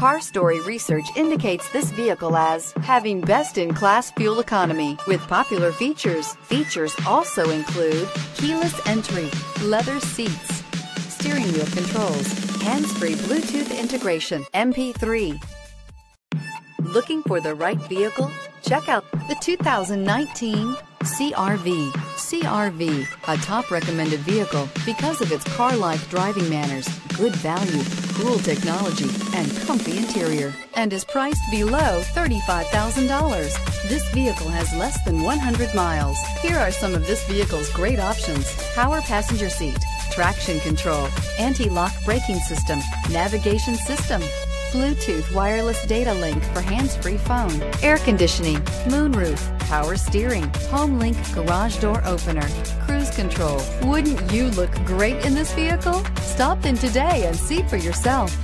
Car Story research indicates this vehicle as having best-in-class fuel economy with popular features. Features also include keyless entry, leather seats, steering wheel controls, hands-free Bluetooth integration, MP3. Looking for the right vehicle? Check out the 2019 CR-V. CR-V, a top recommended vehicle because of its car-like driving manners, good value, cool technology, and comfy interior, and is priced below $35,000. This vehicle has less than 100 miles. Here are some of this vehicle's great options: power passenger seat, traction control, anti-lock braking system, navigation system, Bluetooth wireless data link for hands-free phone, air conditioning, moonroof, power steering, home link garage door opener, cruise control. Wouldn't you look great in this vehicle? Stop in today and see for yourself.